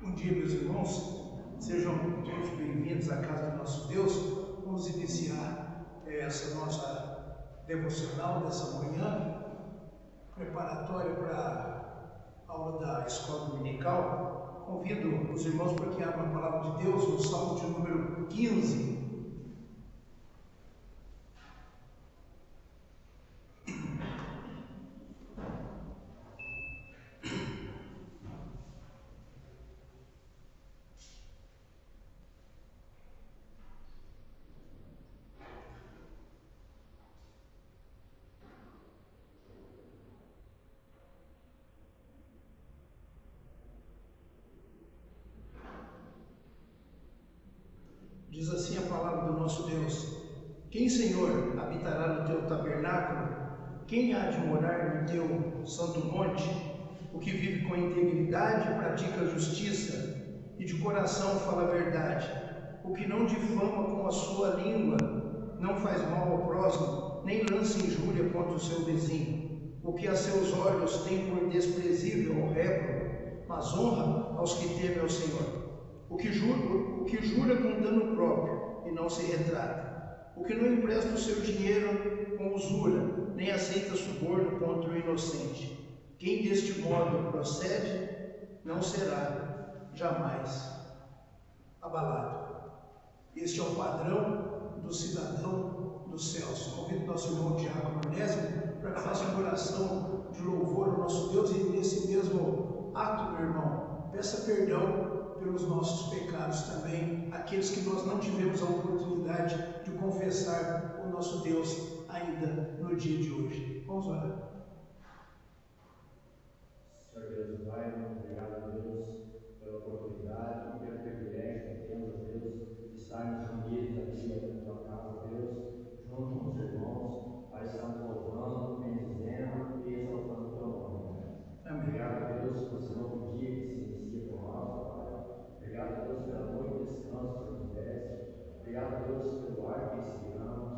Bom dia, meus irmãos, sejam todos bem-vindos à casa do nosso Deus. Vamos iniciar essa nossa devocional dessa manhã, preparatória para a aula da escola dominical. Convido os irmãos para que abram a palavra de Deus no Salmo de número 15. Diz assim a palavra do nosso Deus: Quem, Senhor, habitará no teu tabernáculo? Quem há de morar no teu santo monte? O que vive com integridade pratica a justiça, e de coração fala a verdade. O que não difama com a sua língua, não faz mal ao próximo, nem lança injúria contra o seu vizinho. O que a seus olhos tem por desprezível ou réprobo, mas honra aos que temem ao Senhor. O que jura com dano próprio e não se retrata. O que não empresta o seu dinheiro com usura, nem aceita suborno contra o inocente. Quem deste modo procede, não será jamais abalado. Este é o padrão do cidadão dos céus. Convido nosso irmão Diácono Onésimo para que faça uma oração de louvor ao nosso Deus, e nesse mesmo ato, meu irmão, peça perdão pelos nossos pecados também, aqueles que nós não tivemos a oportunidade de confessar o nosso Deus ainda no dia de hoje. Vamos orar. Senhor Deus e Pai, muito obrigado a Deus pela oportunidade e pelo privilégio que temos, a Deus, de estarmos unidos aqui na tua casa, Deus, junto com os irmãos, para estarmos louvando, bendizendo e exaltando o teu nome, Pai. Obrigado a Deus por esse novo dia que se inicia por nós, Pai. Obrigado a Deus pela noite de descanso que nos deste. Obrigado a Deus pelo ar que respiramos.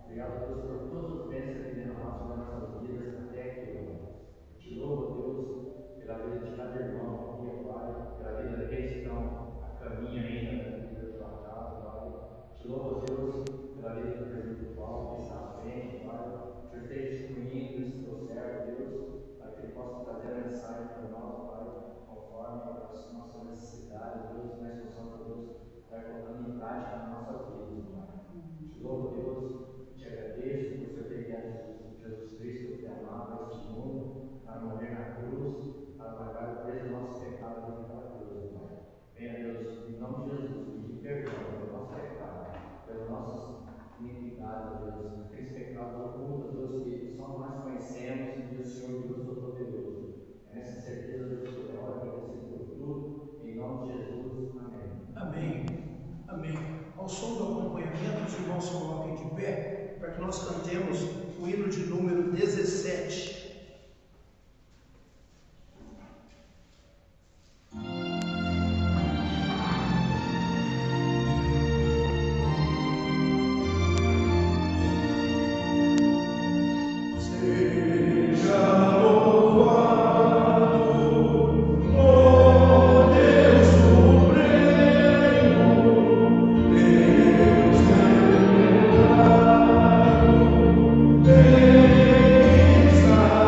Obrigado a Deus por todas as bênçãos que derramaste sobre as nossas vidas até aqui, Pai. Te louvo, Deus, pela vida de cada irmão aqui, Pai, pela vida daqueles que estão a caminho ainda da vida da tua casa, Pai. Te louvo, Deus, pela vida do presbítero Paulo, que está à frente, Pai. Que eu esteja instruindo esse teu servo, Deus, para que ele possa trazer a mensagem para nós, Pai, conforme as nossas necessidades, Deus, e nós possamos, Deus, estar colocando em prática na nossa vida, Pai. Te louvo, Deus, te agradeço por você ter enviado Jesus Cristo, que amava este mundo, para morrer na cruz, para pagar o preço do nosso pecado ali naquela cruz, Pai. Venha, Deus, em nome de Jesus, pedir perdão pelo nosso pecado, pelas nossas iniquidades, Deus, aqueles pecados ocultos, Deus, que só nós conhecemos, e o Senhor Deus Todo-Poderoso. É nessa certeza, Deus, que eu oro, agradecido por tudo, em nome de Jesus, amém. Amém. Amém. Ao som do acompanhamento, os irmãos se coloquem de pé para que nós cantemos o hino de número 17. Está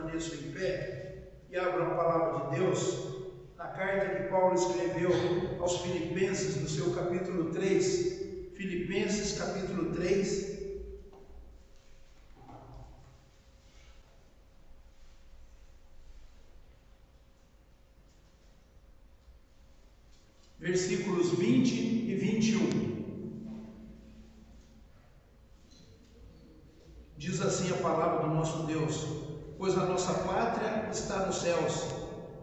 permaneçam em pé e abram a palavra de Deus na carta que Paulo escreveu aos Filipenses, no seu capítulo 3. Filipenses, capítulo 3. Versículos 20 e 21. Diz assim a palavra do nosso Deus: pois a nossa pátria está nos céus,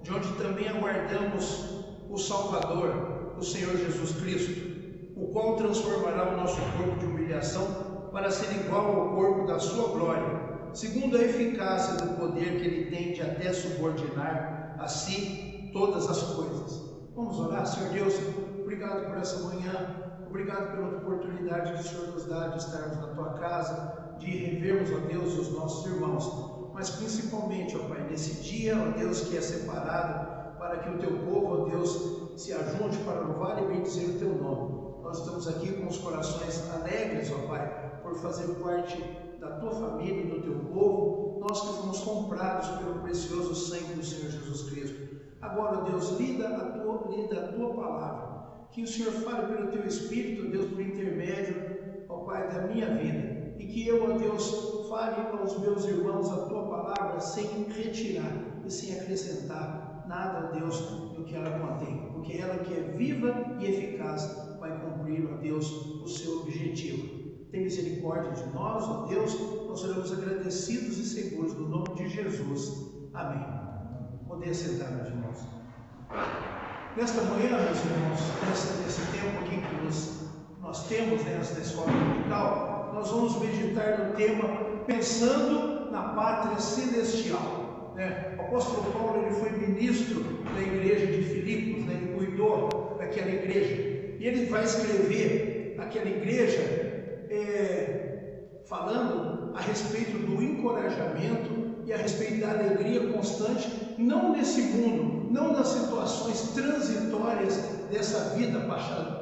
de onde também aguardamos o Salvador, o Senhor Jesus Cristo, o qual transformará o nosso corpo de humilhação para ser igual ao corpo da sua glória, segundo a eficácia do poder que ele tem de até subordinar a si todas as coisas. Vamos orar. Senhor Deus, obrigado por essa manhã, obrigado pela oportunidade que o Senhor nos dá de estarmos na Tua casa, de revermos, ó Deus, os nossos irmãos, mas principalmente, ó Pai, nesse dia, ó Deus, que é separado para que o Teu povo, ó Deus, se ajunte para louvar e bendizer o Teu nome. Nós estamos aqui com os corações alegres, ó Pai, por fazer parte da Tua família e do Teu povo, nós que fomos comprados pelo precioso sangue do Senhor Jesus Cristo. Agora, Deus, lida a tua palavra, que o Senhor fale pelo Teu Espírito, Deus, por intermédio, ó Pai, da minha vida, e que eu, ó Deus, fale aos meus irmãos a Tua palavra sem retirar e sem acrescentar nada, ó Deus, do que ela contém, porque ela que é viva e eficaz vai cumprir, ó Deus, o seu objetivo. Tem misericórdia de nós, ó Deus, nós seremos agradecidos e seguros no nome de Jesus. Amém. Poder sentar, meus irmãos. Nesta manhã, meus irmãos, nesse tempo aqui que nós temos nesta escola dominical, nós vamos meditar no tema pensando na pátria celestial. O apóstolo Paulo, ele foi ministro da igreja de Filipos, ele cuidou daquela igreja, e ele vai escrever aquela igreja falando a respeito do encorajamento e a respeito da alegria constante, não nesse mundo, não nas situações transitórias dessa vida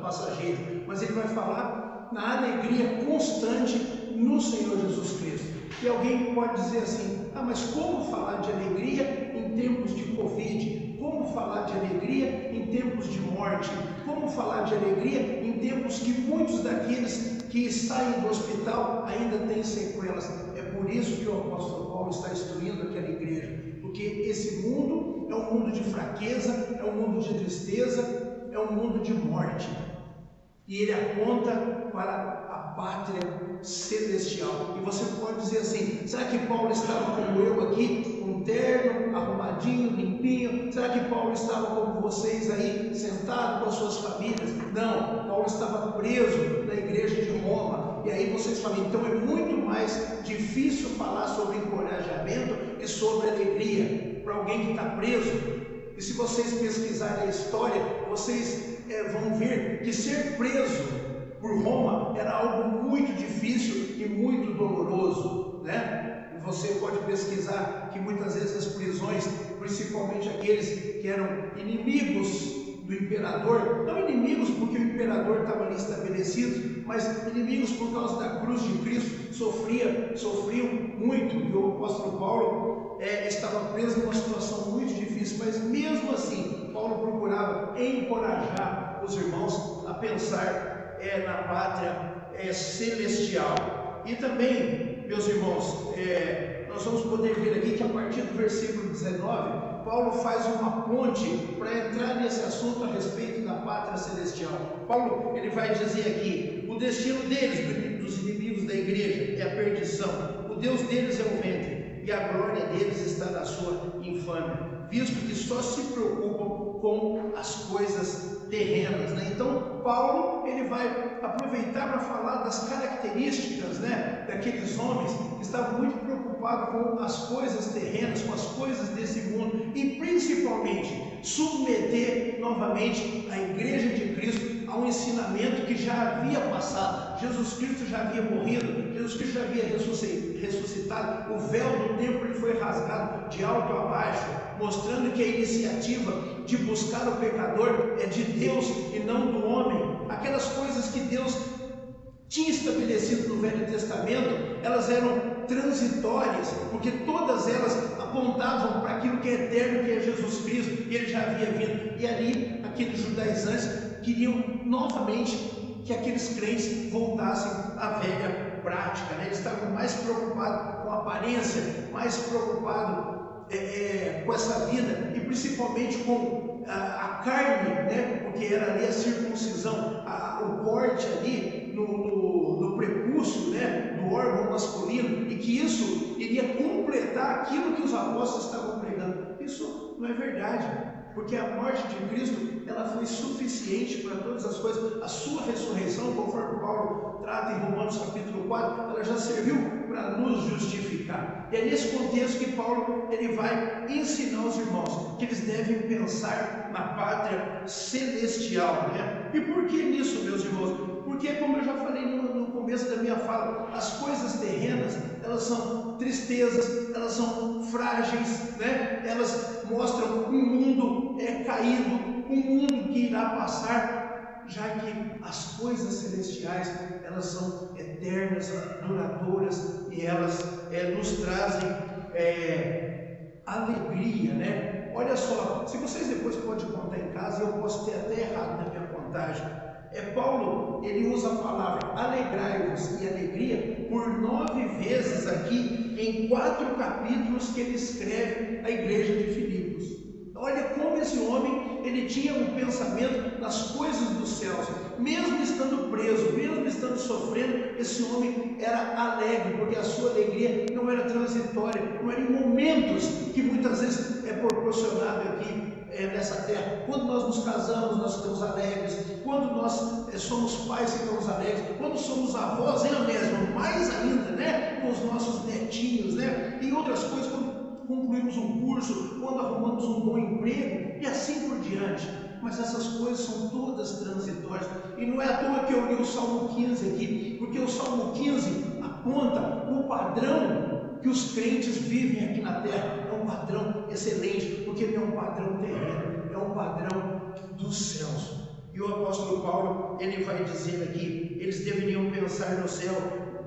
passageira, mas ele vai falar na alegria constante no Senhor Jesus Cristo. E alguém pode dizer assim: mas como falar de alegria em tempos de Covid? Como falar de alegria em tempos de morte? Como falar de alegria em tempos que muitos daqueles que saem do hospital ainda têm sequelas? É por isso que o apóstolo Paulo está instruindo aquela igreja, porque esse mundo é um mundo de fraqueza, é um mundo de tristeza, é um mundo de morte, e ele aponta para a pátria celestial. E você pode dizer assim: será que Paulo estava como eu aqui, com um terno, arrumadinho, limpinho? Será que Paulo estava como vocês aí, sentado com as suas famílias? Não, Paulo estava preso na igreja de Roma. E aí vocês falam: então é muito mais difícil falar sobre encorajamento e sobre alegria para alguém que está preso. E se vocês pesquisarem a história, vocês vão ver que ser preso por Roma era algo muito difícil e muito doloroso, E você pode pesquisar que muitas vezes as prisões, principalmente aqueles que eram inimigos do imperador, não inimigos porque o imperador estava ali estabelecido, mas inimigos por causa da cruz de Cristo, sofriam muito. E o apóstolo Paulo estava preso numa situação muito difícil, mas mesmo assim Paulo procurava encorajar os irmãos a pensar na pátria celestial. E também, meus irmãos, nós vamos poder ver aqui que a partir do versículo 19, Paulo faz uma ponte para entrar nesse assunto a respeito da pátria celestial. Paulo, ele vai dizer aqui: o destino deles, dos inimigos da igreja, é a perdição, o Deus deles é o ventre, e a glória deles está na sua infâmia, visto que só se preocupam com as coisas terrenas. Então Paulo, ele vai aproveitar para falar das características daqueles homens que estavam muito preocupados com as coisas terrenas, com as coisas desse mundo, e principalmente submeter novamente a igreja de Cristo a um ensinamento que já havia passado. Jesus Cristo já havia morrido, Jesus Cristo já havia ressuscitado, o véu do templo ele foi rasgado de alto a baixo, mostrando que a iniciativa de buscar o pecador é de Deus e não do homem. Aquelas coisas que Deus tinha estabelecido no Velho Testamento, elas eram transitórias, porque todas elas apontavam para aquilo que é eterno, que é Jesus Cristo, e ele já havia vindo. E ali, aqueles judaizantes queriam novamente que aqueles crentes voltassem à velha prática, né? Eles estavam mais preocupados com a aparência, mais preocupados com essa vida, e principalmente com a carne, né? Porque era ali a circuncisão, o corte ali no prepúcio, né? Do órgão masculino, e que isso iria completar aquilo que os apóstolos estavam pregando. Isso não é verdade, porque a morte de Cristo, ela foi suficiente para todas as coisas. A sua ressurreição, conforme Paulo trata em Romanos capítulo 4, ela já serviu para nos justificar. E é nesse contexto que Paulo ele vai ensinar os irmãos que eles devem pensar na pátria celestial, né? E por que nisso, meus irmãos? Porque, como eu já falei no começo da minha fala, as coisas terrenas, elas são tristezas, elas são frágeis, né? Elas mostram um mundo caído, um mundo que irá passar, já que as coisas celestiais, elas são eternas, duradouras, e elas nos trazem alegria, né? Olha só, se vocês depois podem contar em casa, eu posso ter até errado na minha contagem. Paulo, ele usa a palavra alegrai-vos e alegria por 9 vezes aqui, em 4 capítulos que ele escreve à igreja de Filipos. Olha como esse homem, ele tinha um pensamento nas coisas dos céus. Mesmo estando preso, mesmo estando sofrendo, esse homem era alegre, porque a sua alegria não era transitória, não era em momentos que muitas vezes é proporcionado aqui nessa terra. Quando nós nos casamos, nós ficamos alegres. Quando nós somos pais, ficamos alegres. Quando somos avós, é mesmo, mais ainda, né? Com os nossos netinhos, né? E outras coisas, quando concluímos um curso, quando arrumamos um bom emprego, e assim por diante. Mas essas coisas são todas transitórias. E não é à toa que eu li o Salmo 15 aqui, porque o Salmo 15 aponta o padrão que os crentes vivem aqui na terra. É um padrão excelente, porque não é um padrão terreno, é um padrão dos céus. E o apóstolo Paulo, ele vai dizer aqui, eles deveriam pensar no céu,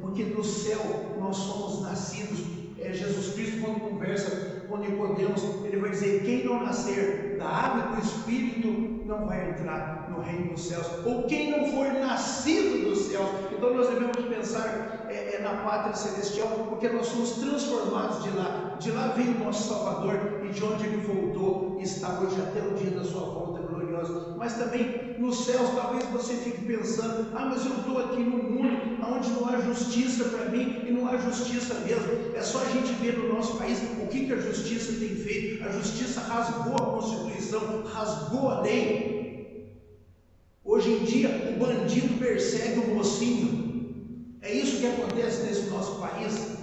porque do céu nós somos nascidos. Jesus Cristo, quando conversa com Nicodemos, ele vai dizer: quem não nascer da água e do Espírito não vai entrar no reino dos céus, ou quem não for nascido dos céus. Então nós devemos pensar na pátria celestial, porque nós somos transformados de lá. De lá veio o nosso Salvador, e de onde ele voltou e está hoje até o dia da sua volta gloriosa. Mas também nos céus, talvez você fique pensando: mas eu estou aqui no mundo onde não há justiça para mim, e não há justiça mesmo. É só a gente ver no nosso país o que a justiça tem feito. A justiça rasgou a Constituição, rasgou a lei. Hoje em dia o bandido persegue o mocinho. É isso que acontece nesse nosso país,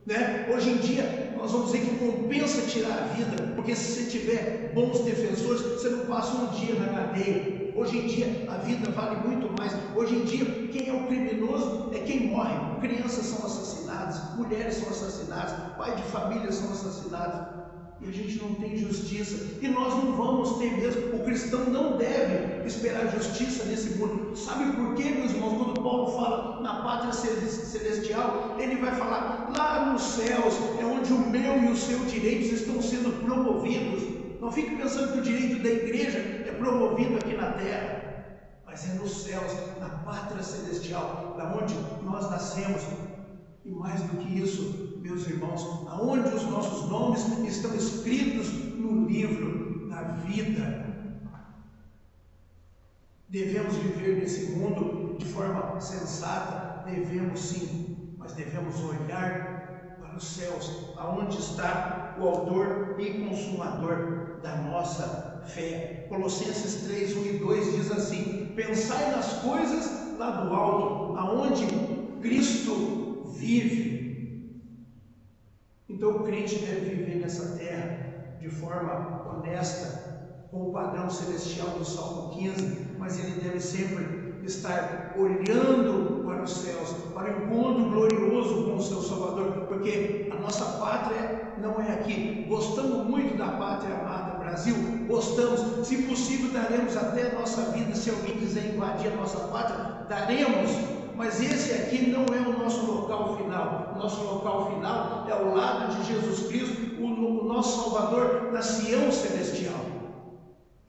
né? Hoje em dia nós vamos dizer que compensa tirar a vida, porque se você tiver bons defensores, você não passa um dia na cadeia. Hoje em dia a vida vale muito mais. Hoje em dia quem é o criminoso é quem morre. Crianças são assassinadas, mulheres são assassinadas, pais de família são assassinados. E a gente não tem justiça, e nós não vamos ter mesmo. O cristão não deve esperar justiça nesse mundo. Sabe por quê, meus irmãos? Quando Paulo fala na pátria celestial, ele vai falar: lá nos céus é onde o meu e os seus direitos estão sendo promovidos. Não fique pensando que o direito da igreja é promovido aqui na terra, mas é nos céus, na pátria celestial, da onde nós nascemos. E mais do que isso, meus irmãos, aonde os nossos nomes estão escritos no livro da vida. Devemos viver nesse mundo de forma sensata? Devemos sim, mas devemos olhar para os céus, aonde está o autor e consumador da nossa fé. Colossenses 3, 1 e 2 diz assim: pensai nas coisas lá do alto, aonde Cristo vive. Então o crente deve viver nessa terra de forma honesta, com o padrão celestial do Salmo 15, mas ele deve sempre estar olhando para os céus, para o encontro glorioso com o seu Salvador, porque a nossa pátria não é aqui. Gostamos muito da pátria amada Brasil, gostamos. Se possível, daremos até a nossa vida. Se alguém quiser invadir a nossa pátria, daremos. mas esse aqui não é o nosso local final. O nosso local final é ao lado de Jesus Cristo, o nosso Salvador, na Sião celestial.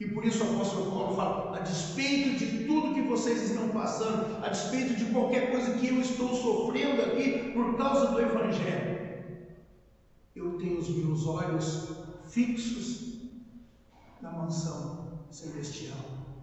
E por isso o apóstolo Paulo fala: a despeito de tudo que vocês estão passando, a despeito de qualquer coisa que eu estou sofrendo aqui por causa do Evangelho, eu tenho os meus olhos fixos na mansão celestial.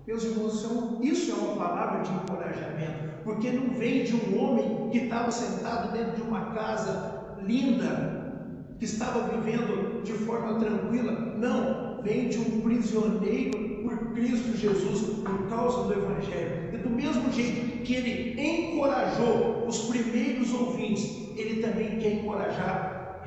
Meus irmãos, isso é uma palavra de encorajamento, porque não vem de um homem que estava sentado dentro de uma casa linda, que estava vivendo de forma tranquila. Não, vem de um prisioneiro por Cristo Jesus, por causa do Evangelho. E do mesmo jeito que ele encorajou os primeiros ouvintes, ele também quer encorajar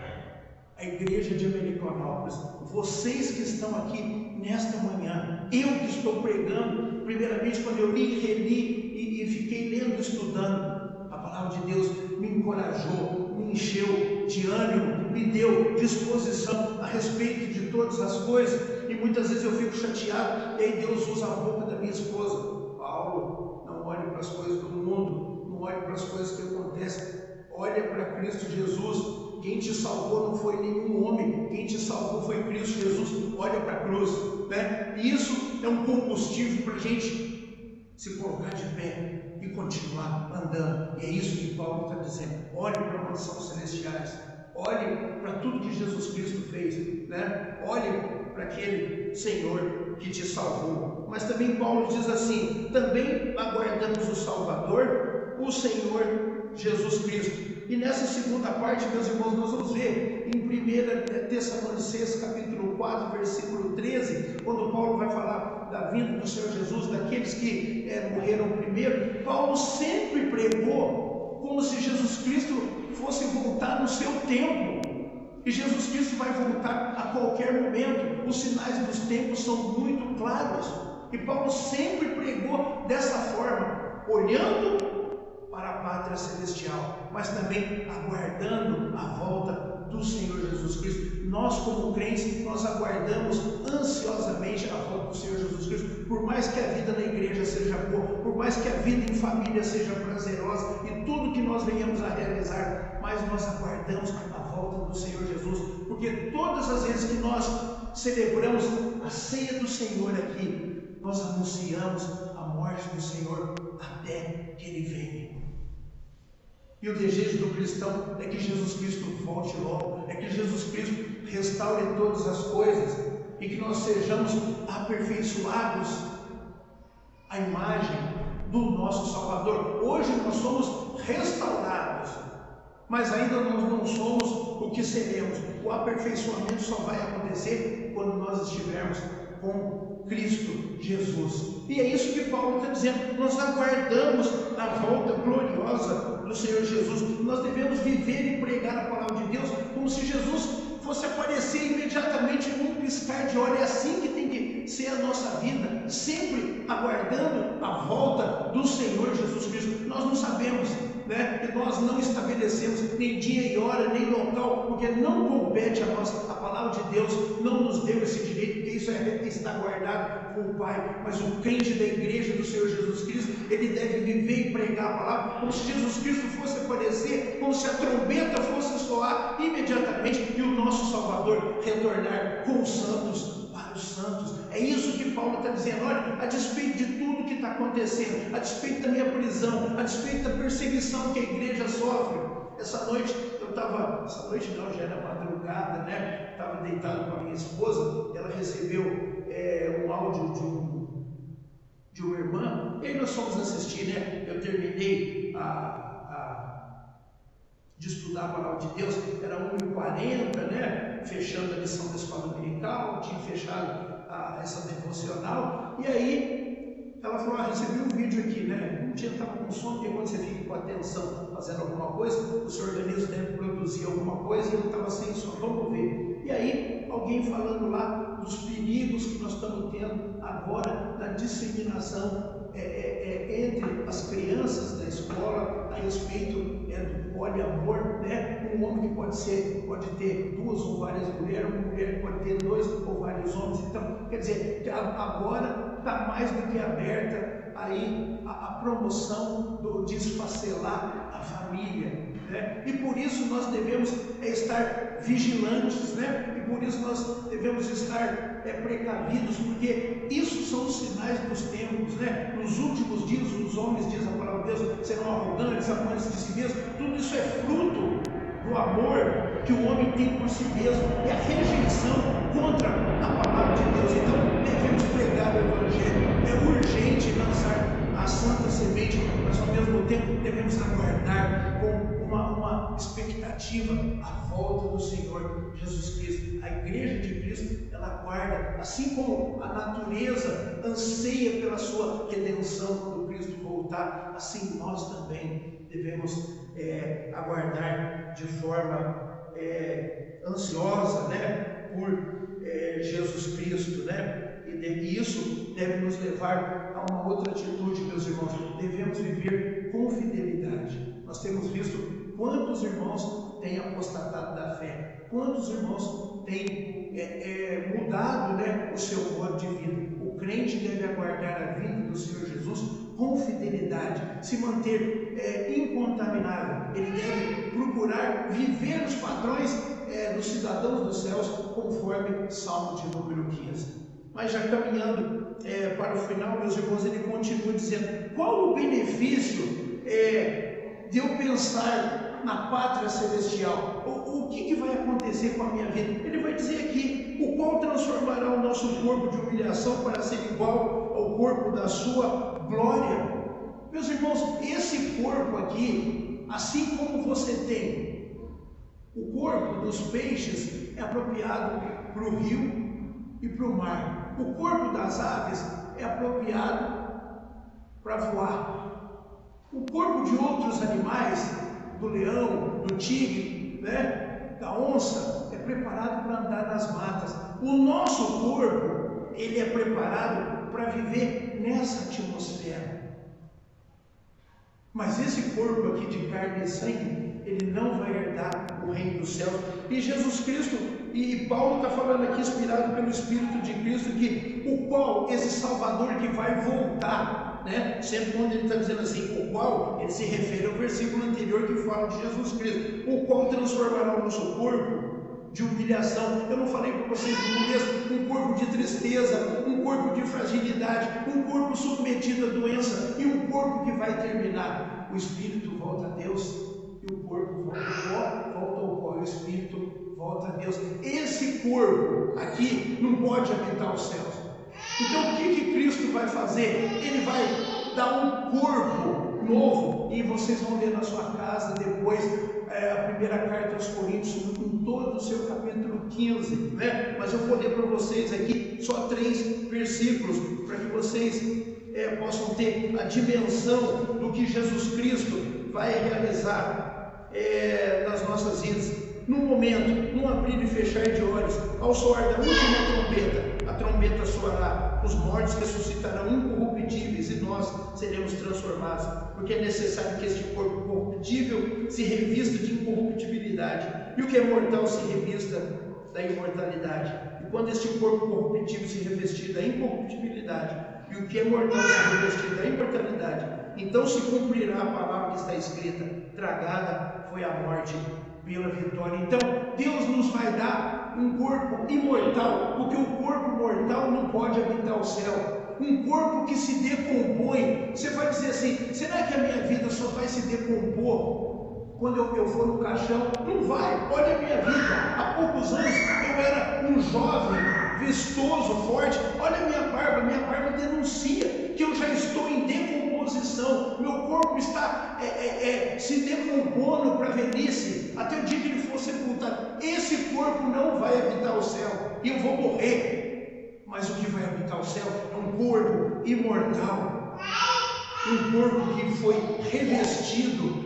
a igreja de Americanópolis. Vocês que estão aqui nesta manhã, eu que estou pregando, primeiramente quando eu li, reli e fiquei lendo, estudando, a palavra de Deus me encorajou, me encheu de ânimo, me deu disposição a respeito de todas as coisas. E muitas vezes eu fico chateado, e aí Deus usa a boca da minha esposa: Paulo, não olhe para as coisas do mundo, não olhe para as coisas que acontecem, olha para Cristo Jesus. Quem te salvou não foi nenhum homem, quem te salvou foi Cristo Jesus. Olha para a cruz, né? E isso é um combustível para a gente se colocar de pé e continuar andando. E é isso que Paulo está dizendo: olhe para a mansão celestiais, olhe para tudo que Jesus Cristo fez, né? Olhe para aquele Senhor que te salvou. Mas também Paulo diz assim: também aguardamos o Salvador, o Senhor Jesus Cristo. E nessa segunda parte, meus irmãos, nós vamos ver em 1 Tessalonicenses capítulo 4, versículo 13, quando Paulo vai falar da vinda do Senhor Jesus, daqueles que morreram primeiro. Paulo sempre pregou como se Jesus Cristo fosse voltar no seu tempo. E Jesus Cristo vai voltar a qualquer momento. Os sinais dos tempos são muito claros. E Paulo sempre pregou dessa forma, olhando para a pátria celestial, mas também aguardando a volta do Senhor Jesus Cristo. Nós, como crentes, nós aguardamos ansiosamente a volta do Senhor Jesus Cristo. Por mais que a vida na igreja seja boa, por mais que a vida em família seja prazerosa e tudo que nós venhamos a realizar, mas nós aguardamos a volta do Senhor Jesus, porque todas as vezes que nós celebramos a ceia do Senhor aqui, nós anunciamos a morte do Senhor até que Ele venha. E o desejo do cristão é que Jesus Cristo volte logo, é que Jesus Cristo restaure todas as coisas e que nós sejamos aperfeiçoados à imagem do nosso Salvador. Hoje nós somos restaurados, mas ainda nós não somos o que seremos. O aperfeiçoamento só vai acontecer quando nós estivermos com Cristo Jesus. E é isso que Paulo está dizendo: nós aguardamos a volta gloriosa do Senhor Jesus. Nós devemos viver e pregar a palavra de Deus como se Jesus fosse aparecer imediatamente num piscar de olhos. É assim que tem que ser a nossa vida, sempre aguardando a volta do Senhor Jesus Cristo. Nós não sabemos, né? E nós não estabelecemos nem dia e hora, nem local, porque não compete a nós. A palavra de Deus não nos deu esse direito, porque isso está guardado com o Pai. Mas o crente da igreja do Senhor Jesus Cristo, ele deve viver e pregar a palavra como se Jesus Cristo fosse aparecer, como se a trombeta fosse soar imediatamente e o nosso Salvador retornar com os santos para os santos. É isso que Paulo está dizendo. Olha, a despeito de tudo que está acontecendo, a despeito da minha prisão, a despeito da perseguição que a igreja sofre. Essa noite eu estava, essa noite não, já era madrugada, né? Estava deitado com a minha esposa, ela recebeu um áudio de uma irmã, e aí nós fomos assistir, né? Eu terminei de estudar a palavra de Deus, era 1h40, né? Fechando a lição da escola dominical, tinha fechado essa devocional, e aí ela falou: recebi um vídeo aqui, né? Um dia eu estava com sono, porque quando você fica com atenção fazendo alguma coisa, o seu organismo deve produzir alguma coisa, e eu estava sem sono, vamos ver. E aí, alguém falando lá dos perigos que nós estamos tendo agora na disseminação entre as crianças da escola a respeito do poliamor, né? Um homem que pode ter 2 ou várias mulheres, uma mulher que pode ter 2 ou vários homens. Então, quer dizer, agora está mais do que aberta aí a promoção de esfacelar a família, né? E por isso nós devemos estar vigilantes, né? E por isso nós devemos estar precavidos, porque isso são os sinais dos tempos, né? Nos últimos dias os homens, diz a palavra de Deus, serão arrogantes, amantes de si mesmos. Tudo isso é fruto do amor que o homem tem por si mesmo, e a rejeição contra a palavra de Deus. Então devemos pregar o Evangelho. É urgente lançar a santa semente, mas ao mesmo tempo devemos aguardar com uma expectativa a volta do Senhor Jesus Cristo. A igreja de Cristo, ela aguarda, assim como a natureza anseia pela sua redenção quando Cristo voltar, assim nós também devemos aguardar de forma ansiosa, né, por Jesus Cristo, né? E isso deve nos levar a uma outra atitude, meus irmãos. Devemos viver com fidelidade. Nós temos visto quantos irmãos têm apostatado da fé, quantos irmãos têm mudado, né, o seu modo de vida. O crente deve aguardar a vinda do Senhor Jesus com fidelidade, se manter incontaminável. Ele deve procurar viver os padrões dos cidadãos dos céus, conforme Salmo de número 15. Mas já caminhando para o final, meus irmãos, ele continua dizendo: qual o benefício de eu pensar na pátria celestial? O que vai acontecer com a minha vida? Ele vai dizer aqui: o qual transformará o nosso corpo de humilhação para ser igual ao corpo da sua glória. Meus irmãos, esse corpo aqui, assim como você tem o corpo dos peixes, é apropriado para o rio e para o mar. O corpo das aves é apropriado para voar. O corpo de outros animais, do leão, do tigre, né, da onça, é preparado para andar nas matas. O nosso corpo, ele é preparado para viver nessa atmosfera. Mas esse corpo aqui de carne e sangue, ele não vai herdar o reino dos céus. E Jesus Cristo, e Paulo está falando aqui, inspirado pelo Espírito de Cristo, que o qual, esse Salvador que vai voltar, né? Sempre quando ele está dizendo assim, o qual, ele se refere ao versículo anterior que fala de Jesus Cristo, o qual transformará o nosso corpo de humilhação. Eu não falei para vocês no começo, um corpo de tristeza, um corpo de fragilidade, um corpo submetido à doença, e um corpo que vai terminar. O espírito volta a Deus e o corpo volta ao pó, o espírito volta a Deus. Esse corpo aqui não pode habitar os céus. Então o que Cristo vai fazer? Ele vai dar um corpo novo, e vocês vão ler na sua casa depois a primeira carta aos Coríntios, em todo o seu capítulo 15, né? Mas eu vou ler para vocês aqui só 3 versículos, para que vocês possam ter a dimensão do que Jesus Cristo vai realizar nas nossas vidas. Num momento, num abrir e fechar de olhos, ao soar da última trombeta, a trombeta soará, os mortos ressuscitarão incorruptíveis e nós seremos transformados, porque é necessário que este corpo corruptível se revista de incorruptibilidade, e o que é mortal se revista da imortalidade. E quando este corpo corruptível se revestir da incorruptibilidade, e o que é mortal se revestir da imortalidade, então se cumprirá a palavra que está escrita: tragada foi a morte pela vitória. Então Deus nos vai dar um corpo imortal, porque o corpo mortal não pode habitar o céu. Um corpo que se decompõe. Você vai dizer assim: será que a minha vida só vai se decompor quando eu for no caixão? Não vai. Olha a minha vida, há poucos anos eu era um jovem vistoso, forte. Olha a minha barba denuncia que eu já estou em decomposição. Meu corpo está se decompondo para a velhice, até o dia que ele for sepultado. Esse corpo não vai habitar o céu, e eu vou morrer. Mas o que vai habitar o céu é um corpo imortal, um corpo que foi revestido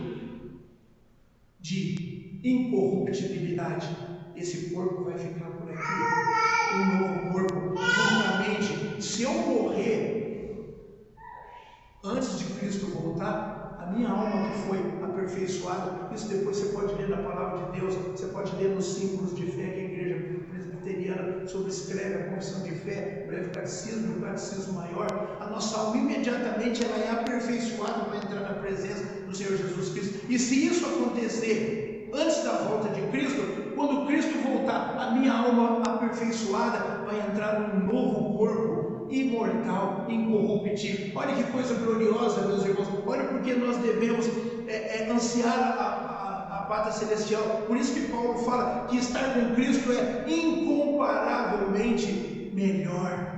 de incorruptibilidade. Esse corpo vai ficar por aqui, um novo corpo. Justamente, se eu morrer antes de Cristo voltar, a minha alma que foi aperfeiçoada, isso depois você pode ler na palavra de Deus, você pode ler nos símbolos de fé que a igreja presbiteriana sobrescreve a confissão de fé, o breve catecismo, o catecismo maior, a nossa alma imediatamente ela é aperfeiçoada para entrar na presença do Senhor Jesus Cristo. E se isso acontecer antes da volta de Cristo, quando Cristo voltar, a minha alma aperfeiçoada vai entrar num novo corpo imortal, incorruptível. Olha que coisa gloriosa, meus irmãos. Olha porque nós devemos ansiar a pátria celestial. Por isso que Paulo fala que estar com Cristo é incomparavelmente melhor.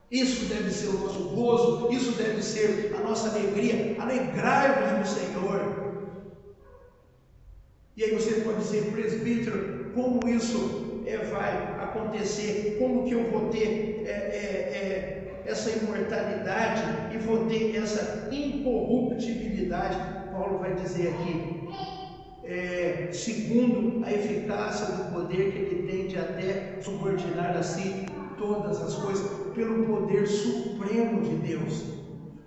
Isso deve ser o nosso gozo, isso deve ser a nossa alegria. Alegrai-vos no Senhor. E aí você pode dizer, presbítero, como isso vai acontecer? Como que eu vou ter essa imortalidade e vou ter essa incorruptibilidade? Paulo vai dizer aqui, segundo a eficácia do poder que ele tem de até subordinar a si todas as coisas, pelo poder supremo de Deus,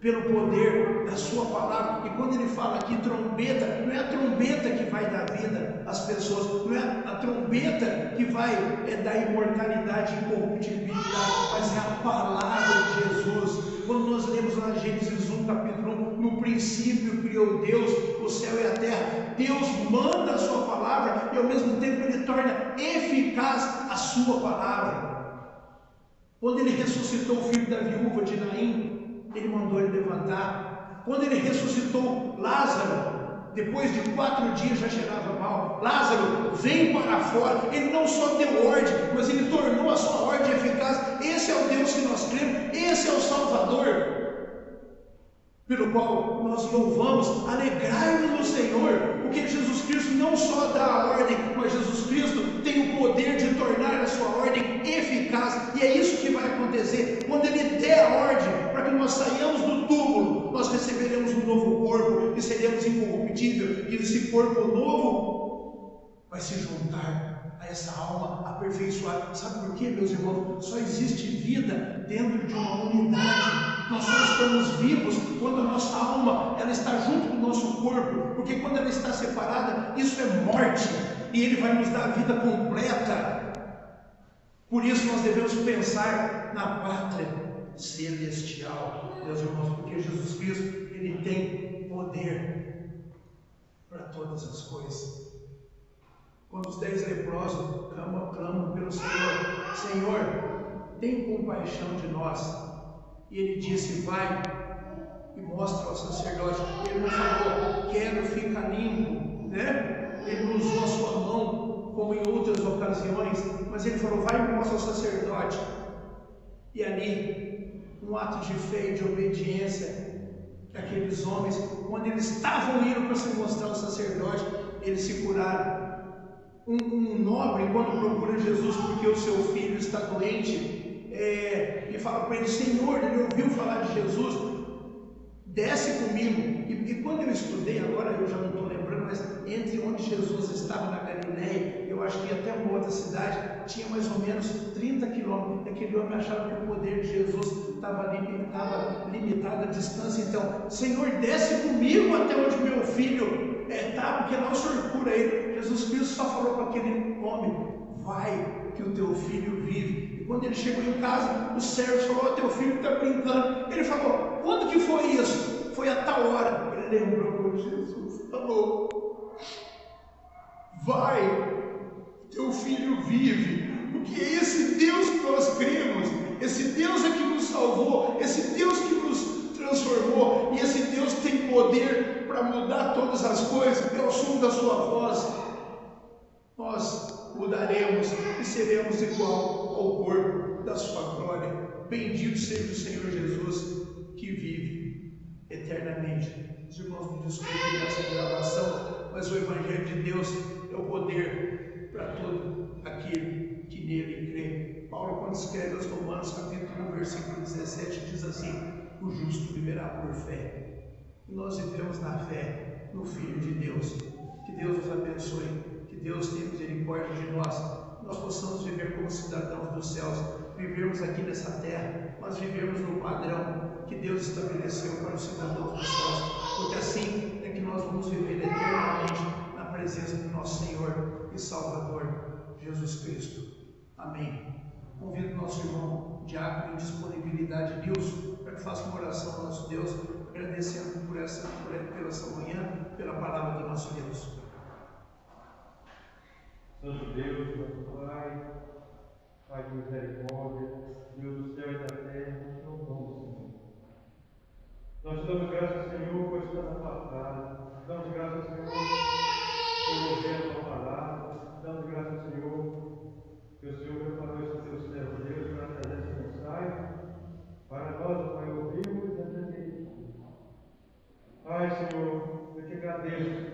pelo poder da sua palavra. E quando ele fala aqui trombeta, não é a trombeta que vai dar vida às pessoas, não é a trombeta que vai dar imortalidade e incorruptibilidade, mas é a palavra de Jesus. Quando nós lemos lá Gênesis 1, capítulo 1, no princípio criou Deus o céu e a terra. Deus manda a sua palavra e ao mesmo tempo ele torna eficaz a sua palavra. Quando ele ressuscitou o filho da viúva de Naim, ele mandou ele levantar. Quando ele ressuscitou Lázaro, depois de 4 dias já cheirava mal, Lázaro, vem para fora. Ele não só deu ordem, mas ele tornou a sua ordem eficaz. Esse é o Deus que nós cremos, esse é o Salvador pelo qual nós louvamos. Alegrai-vos no Senhor, porque Jesus Cristo não só dá a ordem, mas Jesus Cristo tem o poder de tornar a sua ordem eficaz. E é isso que vai acontecer quando ele der a ordem para que nós saiamos do túmulo. Nós receberemos um novo corpo e seremos incorruptíveis, e esse corpo novo vai se juntar a essa alma aperfeiçoada. Sabe por quê, meus irmãos? Só existe vida dentro de uma unidade. Nós só estamos vivos quando a nossa alma ela está junto do nosso corpo, porque quando ela está separada, isso é morte, e ele vai nos dar a vida completa. Por isso nós devemos pensar na pátria celestial, meus irmãos, porque Jesus Cristo, ele tem poder para todas as coisas. Quando os 10 leprosos clamam pelo Senhor, Senhor, tem compaixão de nós. E ele disse, vai e mostra ao sacerdote. Ele não falou, quero ficar limpo, né? Ele não usou a sua mão como em outras ocasiões, mas ele falou, vai e mostra ao sacerdote. E ali, um ato de fé e de obediência, que aqueles homens, quando eles estavam indo para se mostrar ao sacerdote, eles se curaram. Um nobre, quando procura Jesus porque o seu filho está doente, e fala para ele, Senhor, ele ouviu falar de Jesus, desce comigo. E quando eu estudei, agora eu já não estou lembrando, mas entre onde Jesus estava na Galileia, eu acho que até uma outra cidade, tinha mais ou menos 30 quilômetros. Aquele homem achava que o poder de Jesus estava limitado à distância. Então, Senhor, desce comigo até onde meu filho está, porque lá o Senhor cura ele. Jesus Cristo só falou para aquele homem, vai, que o teu filho vive. E quando ele chegou em casa, o servo falou, teu filho está brincando. Ele falou, quando que foi isso? Foi a tal hora. Ele lembrou que Jesus falou, vai, teu filho vive. Porque é esse Deus que nós cremos, esse Deus é que nos salvou, esse Deus que nos transformou, e esse Deus tem poder para mudar todas as coisas. Pelo som da sua voz, nós mudaremos e seremos igual ao corpo da sua glória. Bendito seja o Senhor Jesus, que vive eternamente. Os irmãos me desculpem nessa gravação, mas o Evangelho de Deus é o poder para todo aquele que nele crê. Paulo, quando escreve aos Romanos, capítulo 1, versículo 17, diz assim, o justo viverá por fé. E nós vivemos na fé no Filho de Deus. Que Deus nos abençoe, que Deus tenha misericórdia de nós, nós possamos viver como cidadãos dos céus, vivermos aqui nessa terra, mas vivermos no padrão que Deus estabeleceu para os cidadãos dos céus, porque assim é que nós vamos viver eternamente na presença do nosso Senhor e Salvador, Jesus Cristo. Amém. Convido o nosso irmão Diácono em disponibilidade, Nilson, para que faça uma oração ao nosso Deus, agradecendo por essa manhã, pela palavra do nosso Deus. Santo Deus, nosso Pai, Pai de misericórdia, Deus do céu e da terra, nós te louvamos, Senhor. Nós te damos graças, Senhor, por estar na tua casa. Damos graças, Senhor, por ouvir a tua palavra. Damos graças, Senhor, que o Senhor preparou esse teu servo, Deus, para trazer essa mensagem para nós, ó Pai, ouvirmos e atender. Pai, Senhor, eu te agradeço